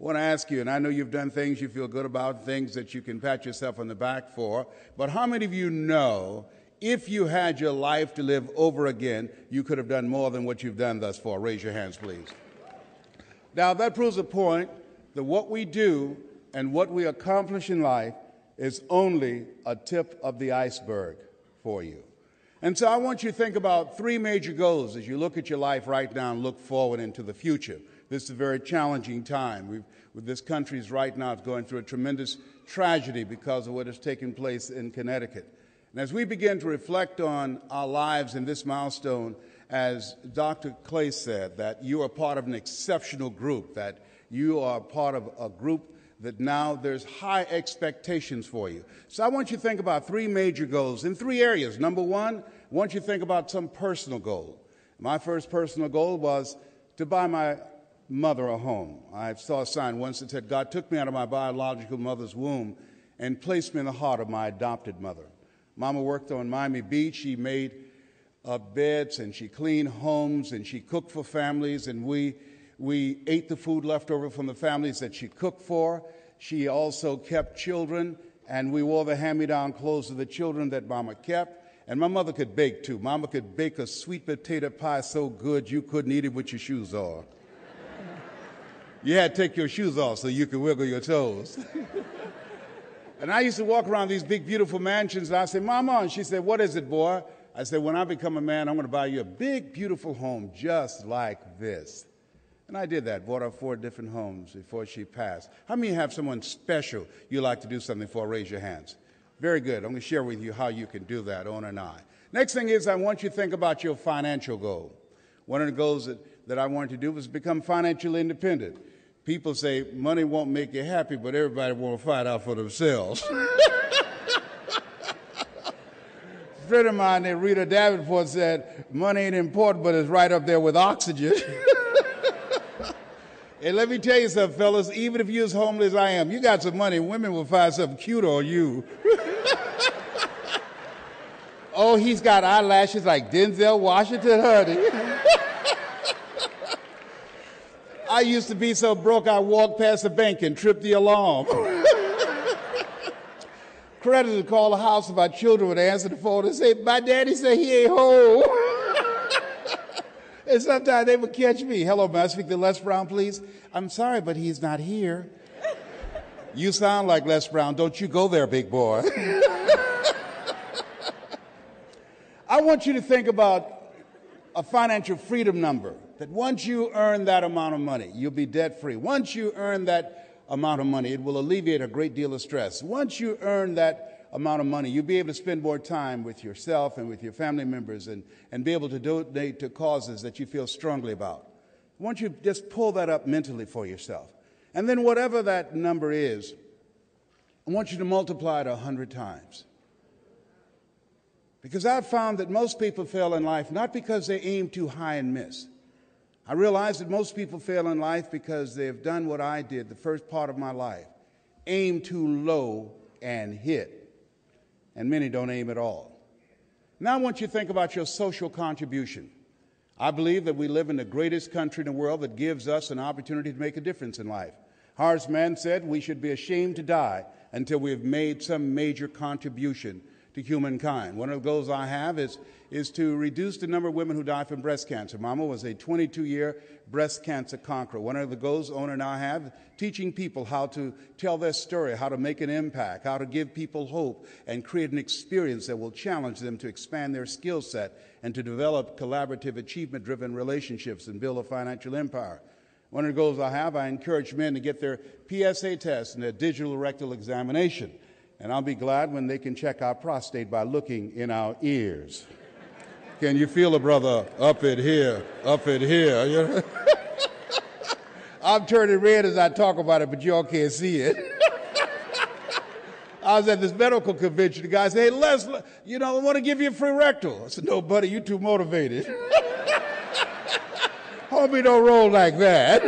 I want to ask you, and I know you've done things you feel good about, things that you can pat yourself on the back for, but how many of you know if you had your life to live over again, you could have done more than what you've done thus far? Raise your hands, please. Now, that proves a point that what we do and what we accomplish in life is only a tip of the iceberg for you. And so I want you to think about three major goals as you look at your life right now and look forward into the future. This is a very challenging time. This country is right now going through a tremendous tragedy because of what has taken place in Connecticut. And as we begin to reflect on our lives in this milestone, as Dr. Clay said, that you are part of an exceptional group, that you are part of a group that now there's high expectations for you. So I want you to think about three major goals in three areas. Number one, I want you to think about some personal goal. My first personal goal was to buy my mother a home. I saw a sign once that said, God took me out of my biological mother's womb and placed me in the heart of my adopted mother. Mama worked on Miami Beach. She made beds, and she cleaned homes, and she cooked for families, and we ate the food left over from the families that she cooked for. She also kept children, and we wore the hand-me-down clothes of the children that Mama kept. And my mother could bake, too. Mama could bake a sweet potato pie so good you couldn't eat it with your shoes on. You had to take your shoes off so you could wiggle your toes. And I used to walk around these big, beautiful mansions, and I said, Mama, and she said, what is it, boy? I said, when I become a man, I'm going to buy you a big, beautiful home just like this. And I did that, bought her 4 different homes before she passed. How many have someone special you like to do something for? Raise your hands. Very good. I'm going to share with you how you can do that, Ona and I. Next thing is I want you to think about your financial goal. One of the goals that I wanted to do was become financially independent. People say money won't make you happy, but everybody want to find out for themselves. A friend of mine named Rita Davenport said, money ain't important, but it's right up there with oxygen. And let me tell you something, fellas, even if you're as homeless as I am, you got some money, women will find something cute on you. Oh, he's got eyelashes like Denzel Washington, honey. I used to be so broke I walked past the bank and tripped the alarm. Creditors would call the house, and my children would answer the phone and say, my daddy said he ain't home. And sometimes they would catch me. Hello, may I speak to Les Brown, please? I'm sorry, but he's not here. You sound like Les Brown. Don't you go there, big boy. I want you to think about a financial freedom number, that once you earn that amount of money, you'll be debt-free. Once you earn that amount of money, it will alleviate a great deal of stress. Once you earn that amount of money, you'll be able to spend more time with yourself and with your family members and be able to donate to causes that you feel strongly about. I want you to just pull that up mentally for yourself. And then whatever that number is, I want you to multiply it 100 times. Because I've found that most people fail in life not because they aim too high and miss. I realize that most people fail in life because they've done what I did the first part of my life, aim too low and hit. And many don't aim at all. Now I want you to think about your social contribution. I believe that we live in the greatest country in the world that gives us an opportunity to make a difference in life. Horace Mann said we should be ashamed to die until we have made some major contribution to humankind. One of the goals I have is to reduce the number of women who die from breast cancer. Mama was a 22-year breast cancer conqueror. One of the goals Ona and I have, teaching people how to tell their story, how to make an impact, how to give people hope, and create an experience that will challenge them to expand their skill set and to develop collaborative, achievement-driven relationships and build a financial empire. One of the goals I have, I encourage men to get their PSA test and their digital rectal examination. And I'll be glad when they can check our prostate by looking in our ears. Can you feel a brother up in here, up in here? You know? I'm turning red as I talk about it, but y'all can't see it. I was at this medical convention. The guy said, hey, Les, I want to give you a free rectal. I said, no, buddy, you're too motivated. Homie, don't roll like that.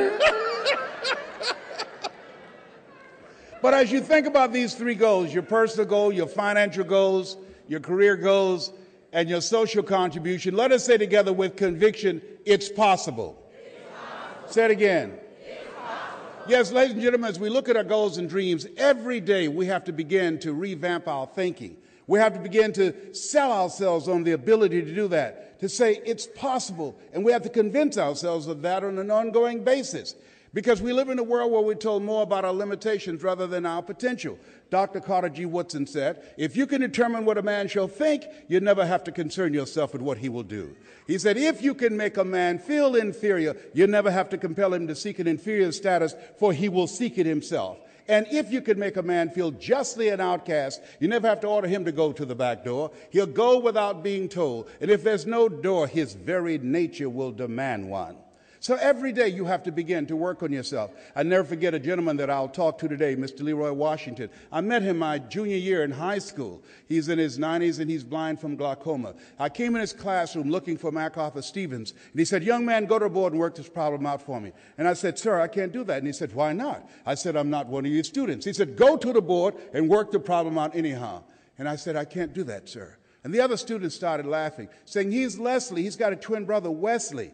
But as you think about these three goals, your personal goal, your financial goals, your career goals, and your social contribution, let us say together with conviction, it's possible. It's possible. Say it again. It's possible. Yes, ladies and gentlemen, as we look at our goals and dreams, every day we have to begin to revamp our thinking. We have to begin to sell ourselves on the ability to do that, to say it's possible, and we have to convince ourselves of that on an ongoing basis. Because we live in a world where we're told more about our limitations rather than our potential. Dr. Carter G. Woodson said, if you can determine what a man shall think, you never have to concern yourself with what he will do. He said, if you can make a man feel inferior, you never have to compel him to seek an inferior status, for he will seek it himself. And if you can make a man feel justly an outcast, you never have to order him to go to the back door. He'll go without being told. And if there's no door, his very nature will demand one. So every day you have to begin to work on yourself. I never forget a gentleman that I'll talk to today, Mr. Leroy Washington. I met him my junior year in high school. He's in his 90s and he's blind from glaucoma. I came in his classroom looking for MacArthur Stevens, and he said, young man, go to the board and work this problem out for me. And I said, sir, I can't do that. And he said, why not? I said, I'm not one of your students. He said, go to the board and work the problem out anyhow. And I said, I can't do that, sir. And the other students started laughing, saying, he's Leslie. He's got a twin brother, Wesley.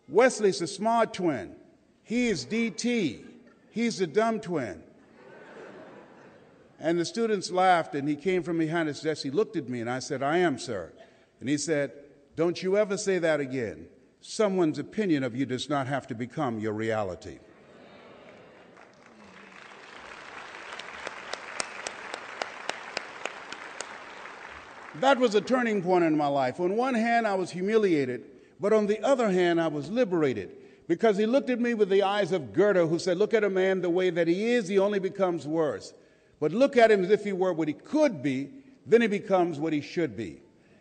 Wesley's a smart twin. He is DT. He's the dumb twin. And the students laughed, and he came from behind his desk. He looked at me, and I said, I am, sir. And he said, don't you ever say that again. Someone's opinion of you does not have to become your reality. That was a turning point in my life. On one hand, I was humiliated. But on the other hand, I was liberated because he looked at me with the eyes of Goethe, who said, look at a man the way that he is, he only becomes worse. But look at him as if he were what he could be, then he becomes what he should be.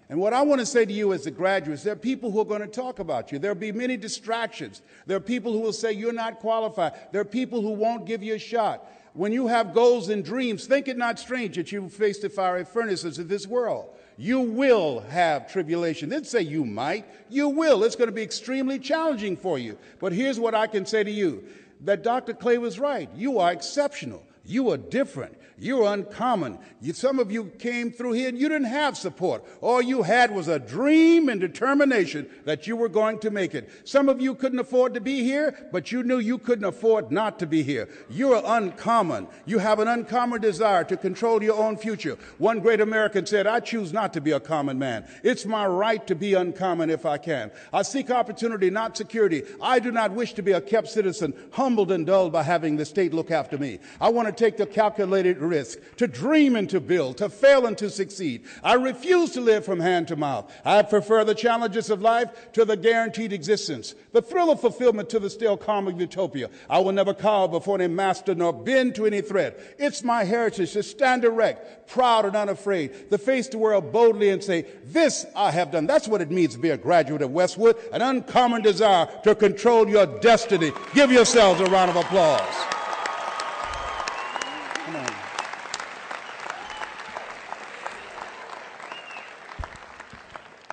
And what I want to say to you as the graduates, there are people who are going to talk about you. There will be many distractions. There are people who will say you're not qualified. There are people who won't give you a shot. When you have goals and dreams, think it not strange that you face the fiery furnaces of this world. You will have tribulation. Didn't say you might. You will. It's going to be extremely challenging for you. But here's what I can say to you, that Dr. Clay was right. You are exceptional. You are different. You're uncommon. Some of you came through here and you didn't have support. All you had was a dream and determination that you were going to make it. Some of you couldn't afford to be here, but you knew you couldn't afford not to be here. You're uncommon. You have an uncommon desire to control your own future. One great American said, I choose not to be a common man. It's my right to be uncommon if I can. I seek opportunity, not security. I do not wish to be a kept citizen, humbled and dulled by having the state look after me. I want to take the calculated risk, to dream and to build, to fail and to succeed. I refuse to live from hand to mouth. I prefer the challenges of life to the guaranteed existence, the thrill of fulfillment to the still calm of utopia. I will never cower before any master nor bend to any threat. It's my heritage to stand erect, proud and unafraid, to face the world boldly and say, this I have done. That's what it means to be a graduate of Westwood, an uncommon desire to control your destiny. Give yourselves a round of applause.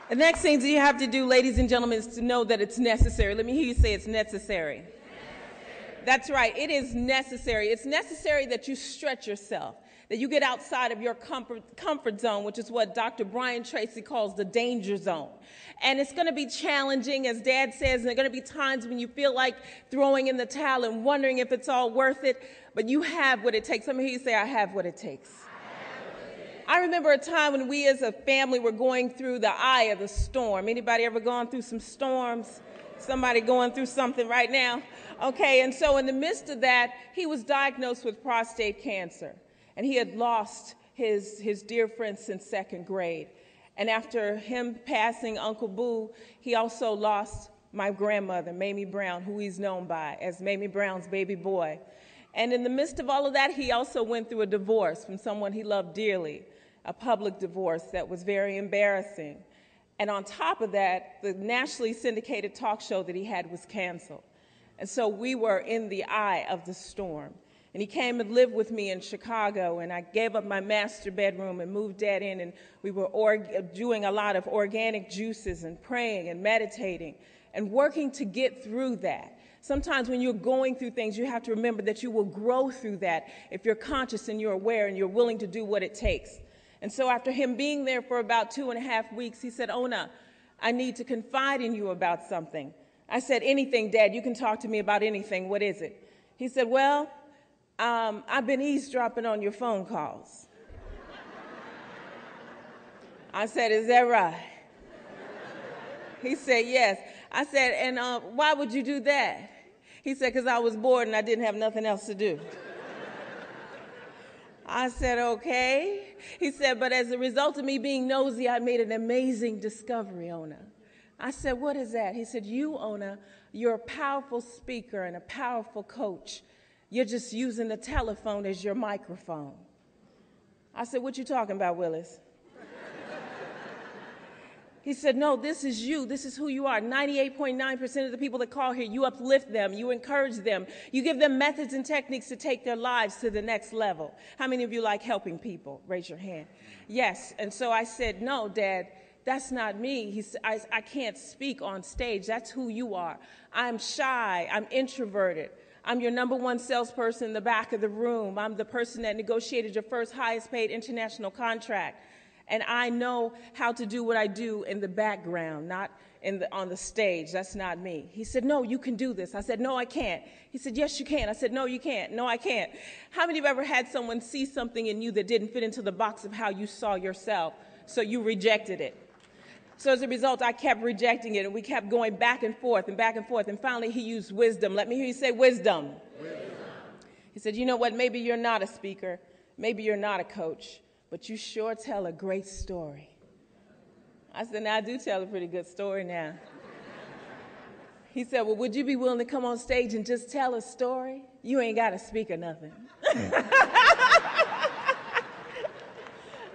The next thing you have to do, ladies and gentlemen, is to know that it's necessary. Let me hear you say it's necessary. That's right. It is necessary. It's necessary that you stretch yourself, that you get outside of your comfort zone, which is what Dr. Brian Tracy calls the danger zone. And it's going to be challenging, as Dad says, and there are going to be times when you feel like throwing in the towel and wondering if it's all worth it, but you have what it takes. Let me hear you say, I have what it takes. I remember a time when we as a family were going through the eye of the storm. Anybody ever gone through some storms? Somebody going through something right now? Okay, and so in the midst of that, he was diagnosed with prostate cancer. And he had lost his dear friend since second grade. And after him passing Uncle Boo, he also lost my grandmother, Mamie Brown, who he's known by as Mamie Brown's baby boy. And in the midst of all of that, he also went through a divorce from someone he loved dearly. A public divorce that was very embarrassing. And on top of that, the nationally syndicated talk show that he had was canceled. And so we were in the eye of the storm. And he came and lived with me in Chicago, and I gave up my master bedroom and moved Dad in, and we were doing a lot of organic juices and praying and meditating and working to get through that. Sometimes when you're going through things, you have to remember that you will grow through that if you're conscious and you're aware and you're willing to do what it takes. And so after him being there for about 2.5 weeks, he said, Ona, I need to confide in you about something. I said, anything, Dad. You can talk to me about anything. What is it? He said, well, I've been eavesdropping on your phone calls. I said, is that right? He said, yes. I said, and why would you do that? He said, because I was bored and I didn't have nothing else to do. I said, okay. He said, but as a result of me being nosy, I made an amazing discovery, Ona. I said, what is that? He said, you, Ona, you're a powerful speaker and a powerful coach. You're just using the telephone as your microphone. I said, what you talking about, Willis? He said, no, this is you. This is who you are. 98.9% of the people that call here, you uplift them. You encourage them. You give them methods and techniques to take their lives to the next level. How many of you like helping people? Raise your hand. Yes. And so I said, no, Dad, that's not me. He said, I can't speak on stage. That's who you are. I'm shy. I'm introverted. I'm your number one salesperson in the back of the room. I'm the person that negotiated your first highest paid international contract. And I know how to do what I do in the background, not on the stage. That's not me. He said, no, you can do this. I said, no, I can't. He said, yes, you can. I said, no, you can't. No, I can't. How many of you ever had someone see something in you that didn't fit into the box of how you saw yourself, so you rejected it? So as a result, I kept rejecting it, and we kept going back and forth, and finally he used wisdom. Let me hear you say wisdom. Wisdom. He said, you know what, maybe you're not a speaker, maybe you're not a coach, but you sure tell a great story. I said, now I do tell a pretty good story now. He said, well, would you be willing to come on stage and just tell a story? You ain't got to speak or nothing.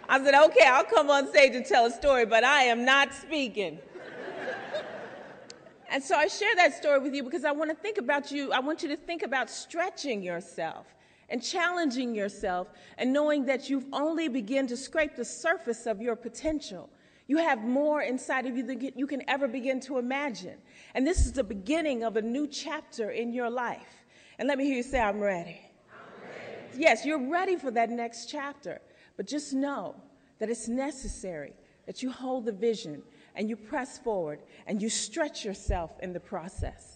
I said, okay, I'll come on stage and tell a story, but I am not speaking. And so I share that story with you because I want to think about you. I want you to think about stretching yourself and challenging yourself and knowing that you've only begun to scrape the surface of your potential. You have more inside of you than you can ever begin to imagine. And this is the beginning of a new chapter in your life. And let me hear you say, I'm ready. I'm ready. Yes, you're ready for that next chapter. But just know that it's necessary that you hold the vision and you press forward and you stretch yourself in the process.